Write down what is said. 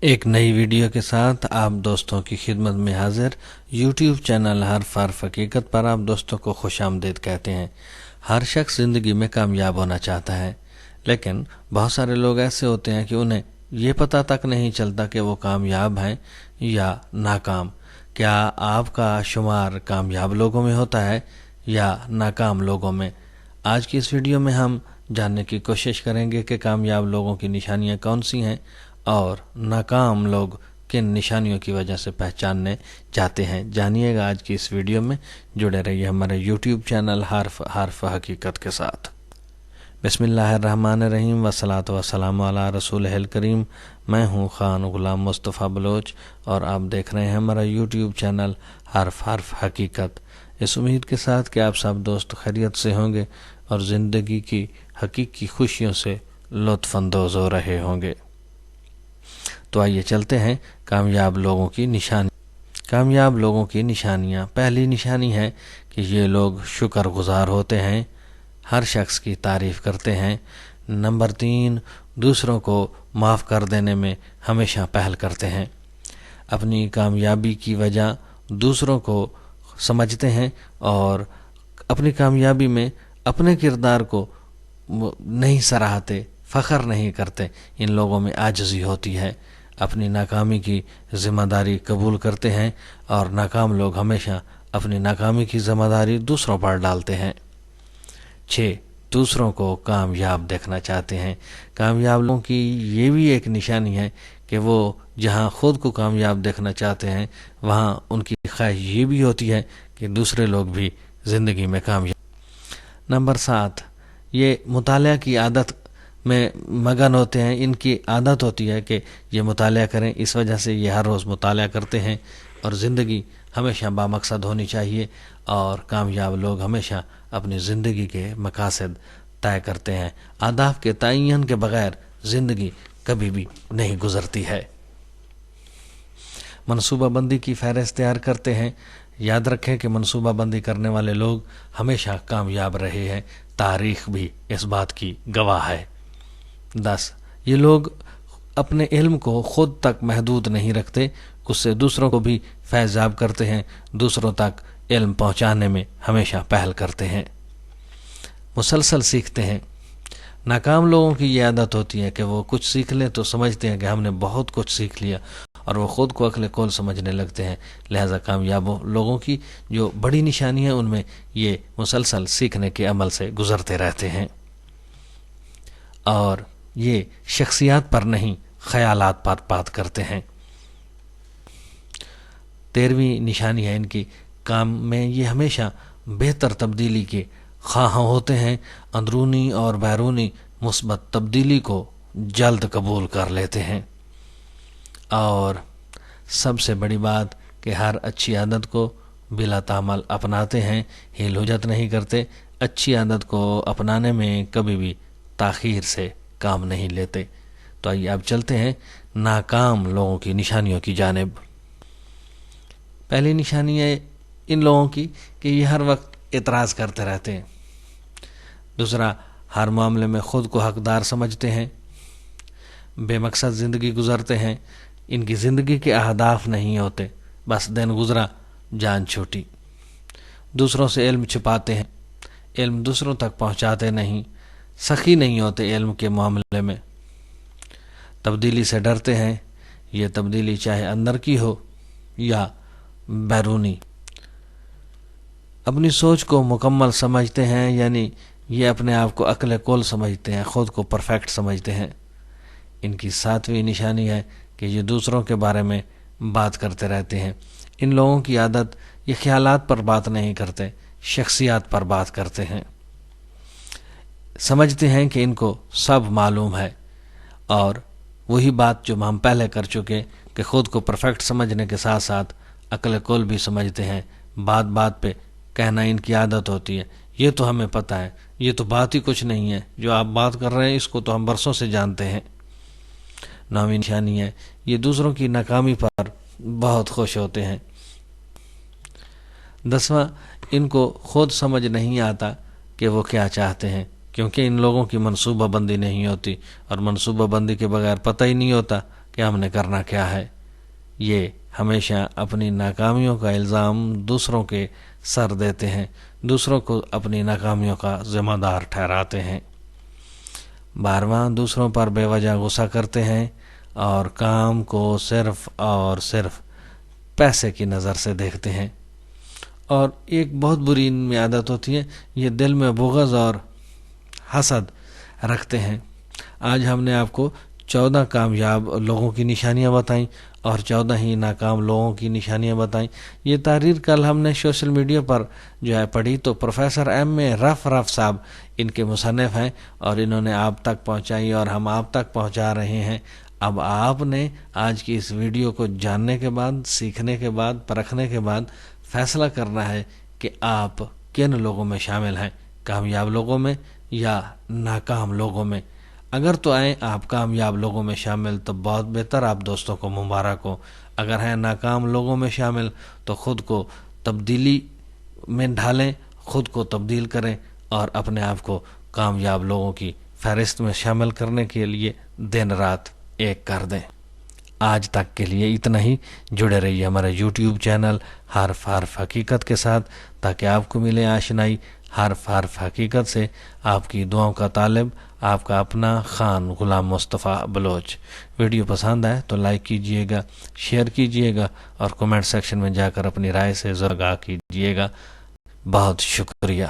ایک نئی ویڈیو کے ساتھ آپ دوستوں کی خدمت میں حاضر یوٹیوب چینل حرف حقیقت پر آپ دوستوں کو خوش آمدید کہتے ہیں۔ ہر شخص زندگی میں کامیاب ہونا چاہتا ہے، لیکن بہت سارے لوگ ایسے ہوتے ہیں کہ انہیں یہ پتہ تک نہیں چلتا کہ وہ کامیاب ہیں یا ناکام۔ کیا آپ کا شمار کامیاب لوگوں میں ہوتا ہے یا ناکام لوگوں میں؟ آج کی اس ویڈیو میں ہم جاننے کی کوشش کریں گے کہ کامیاب لوگوں کی نشانیاں کون سی ہیں اور ناکام لوگ کن نشانیوں کی وجہ سے پہچاننے چاہتے ہیں۔ جانیے گا آج کی اس ویڈیو میں، جڑے رہیے ہمارے یوٹیوب چینل حرف حقیقت کے ساتھ۔ بسم اللہ الرحمن الرحیم والصلاۃ والسلام علی رسول الکریم۔ میں ہوں خان غلام مصطفیٰ بلوچ اور آپ دیکھ رہے ہیں ہمارا یوٹیوب چینل حرف حقیقت۔ اس امید کے ساتھ کہ آپ سب دوست خیریت سے ہوں گے اور زندگی کی حقیقی خوشیوں سے لطف اندوز ہو رہے ہوں گے۔ تو آئیے چلتے ہیں کامیاب لوگوں کی نشانیاں۔ پہلی نشانی ہے کہ یہ لوگ شکر گزار ہوتے ہیں، ہر شخص کی تعریف کرتے ہیں۔ نمبر 3، دوسروں کو معاف کر دینے میں ہمیشہ پہل کرتے ہیں۔ اپنی کامیابی کی وجہ دوسروں کو سمجھتے ہیں اور اپنی کامیابی میں اپنے کردار کو نہیں سراہتے، فخر نہیں کرتے۔ ان لوگوں میں عاجزی ہوتی ہے، اپنی ناکامی کی ذمہ داری قبول کرتے ہیں اور ناکام لوگ ہمیشہ اپنی ناکامی کی ذمہ داری دوسروں پر ڈالتے ہیں۔ 6، دوسروں کو کامیاب دیکھنا چاہتے ہیں۔ کامیاب لوگوں کی یہ بھی ایک نشانی ہے کہ وہ جہاں خود کو کامیاب دیکھنا چاہتے ہیں وہاں ان کی خواہش یہ بھی ہوتی ہے کہ دوسرے لوگ بھی زندگی میں کامیاب۔ نمبر 7، یہ مطالعہ کی عادت میں مگن ہوتے ہیں۔ ان کی عادت ہوتی ہے کہ یہ مطالعہ کریں، اس وجہ سے یہ ہر روز مطالعہ کرتے ہیں اور زندگی ہمیشہ بامقصد ہونی چاہیے، اور کامیاب لوگ ہمیشہ اپنی زندگی کے مقاصد طے کرتے ہیں۔ اہداف کے تعین کے بغیر زندگی کبھی بھی نہیں گزرتی ہے۔ منصوبہ بندی کی فہرست تیار کرتے ہیں۔ یاد رکھیں کہ منصوبہ بندی کرنے والے لوگ ہمیشہ کامیاب رہے ہیں، تاریخ بھی اس بات کی گواہ ہے۔ 10، یہ لوگ اپنے علم کو خود تک محدود نہیں رکھتے، اس سے دوسروں کو بھی فیضیاب کرتے ہیں، دوسروں تک علم پہنچانے میں ہمیشہ پہل کرتے ہیں، مسلسل سیکھتے ہیں۔ ناکام لوگوں کی یہ عادت ہوتی ہے کہ وہ کچھ سیکھ لیں تو سمجھتے ہیں کہ ہم نے بہت کچھ سیکھ لیا اور وہ خود کو عقل کل سمجھنے لگتے ہیں۔ لہذا کامیاب لوگوں کی جو بڑی نشانی ہے ان میں یہ مسلسل سیکھنے کے عمل سے گزرتے رہتے ہیں، اور یہ شخصیات پر نہیں خیالات پر بات کرتے ہیں۔ 13ویں نشانی ہے ان کی کام میں، یہ ہمیشہ بہتر تبدیلی کے خواہاں ہوتے ہیں، اندرونی اور بیرونی مثبت تبدیلی کو جلد قبول کر لیتے ہیں، اور سب سے بڑی بات کہ ہر اچھی عادت کو بلا تعمل اپناتے ہیں، ہیل ہوجت نہیں کرتے۔ اچھی عادت کو اپنانے میں کبھی بھی تاخیر سے کام نہیں لیتے۔ تو آئیے اب چلتے ہیں ناکام لوگوں کی نشانیوں کی جانب۔ پہلی نشانی ہے ان لوگوں کی کہ یہ ہر وقت اعتراض کرتے رہتے ہیں۔ دوسرا، ہر معاملے میں خود کو حقدار سمجھتے ہیں، بے مقصد زندگی گزرتے ہیں، ان کی زندگی کے اہداف نہیں ہوتے، بس دن گزرا جان چھوٹی۔ دوسروں سے علم چھپاتے ہیں، علم دوسروں تک پہنچاتے نہیں، سخی نہیں ہوتے علم کے معاملے میں۔ تبدیلی سے ڈرتے ہیں، یہ تبدیلی چاہے اندر کی ہو یا بیرونی۔ اپنی سوچ کو مکمل سمجھتے ہیں، یعنی یہ اپنے آپ کو عقل کل سمجھتے ہیں، خود کو پرفیکٹ سمجھتے ہیں۔ ان کی 7ویں نشانی ہے کہ یہ دوسروں کے بارے میں بات کرتے رہتے ہیں۔ ان لوگوں کی عادت یہ خیالات پر بات نہیں کرتے، شخصیات پر بات کرتے ہیں۔ سمجھتے ہیں کہ ان کو سب معلوم ہے، اور وہی بات جو ہم پہلے کر چکے کہ خود کو پرفیکٹ سمجھنے کے ساتھ ساتھ عقل کل بھی سمجھتے ہیں۔ بات بات پہ کہنا ان کی عادت ہوتی ہے، یہ تو ہمیں پتہ ہے، یہ تو بات ہی کچھ نہیں ہے، جو آپ بات کر رہے ہیں اس کو تو ہم برسوں سے جانتے ہیں۔ 9ویں نشانی ہے یہ دوسروں کی ناکامی پر بہت خوش ہوتے ہیں۔ 10واں، ان کو خود سمجھ نہیں آتا کہ وہ کیا چاہتے ہیں، کیونکہ ان لوگوں کی منصوبہ بندی نہیں ہوتی، اور منصوبہ بندی کے بغیر پتہ ہی نہیں ہوتا کہ ہم نے کرنا کیا ہے۔ یہ ہمیشہ اپنی ناکامیوں کا الزام دوسروں کے سر دیتے ہیں، دوسروں کو اپنی ناکامیوں کا ذمہ دار ٹھہراتے ہیں، بارواں دوسروں پر بے وجہ غصہ کرتے ہیں اور کام کو صرف اور صرف پیسے کی نظر سے دیکھتے ہیں۔ اور ایک بہت بری ان میں عادت ہوتی ہے، یہ دل میں بغض اور حسد رکھتے ہیں۔ آج ہم نے آپ کو 14 کامیاب لوگوں کی نشانیاں بتائیں اور 14 ہی ناکام لوگوں کی نشانیاں بتائیں۔ یہ تحریر کل ہم نے سوشل میڈیا پر پڑھی تو پروفیسر ایم رف صاحب ان کے مصنف ہیں اور انہوں نے آپ تک پہنچائی اور ہم آپ تک پہنچا رہے ہیں۔ اب آپ نے آج کی اس ویڈیو کو جاننے کے بعد، سیکھنے کے بعد، پرکھنے کے بعد فیصلہ کرنا ہے کہ آپ کن لوگوں میں شامل ہیں، کامیاب لوگوں میں یا ناکام لوگوں میں۔ اگر تو آئیں آپ کامیاب لوگوں میں شامل تو بہت بہتر، آپ دوستوں کو مبارک ہو۔ اگر ہیں ناکام لوگوں میں شامل تو خود کو تبدیلی میں ڈھالیں، خود کو تبدیل کریں اور اپنے آپ کو کامیاب لوگوں کی فہرست میں شامل کرنے کے لیے دن رات ایک کر دیں۔ آج تک کے لیے اتنا ہی۔ جڑے رہیے ہمارے یوٹیوب چینل حرف حقیقت کے ساتھ تاکہ آپ کو ملے آشنائی حرف حقیقت سے۔ آپ کی دعاؤں کا طالب، آپ کا اپنا خان غلام مصطفیٰ بلوچ۔ ویڈیو پسند آئے تو لائک کیجئے گا، شیئر کیجئے گا اور کمنٹ سیکشن میں جا کر اپنی رائے سے ضرور آگاہ کیجئے گا۔ بہت شکریہ۔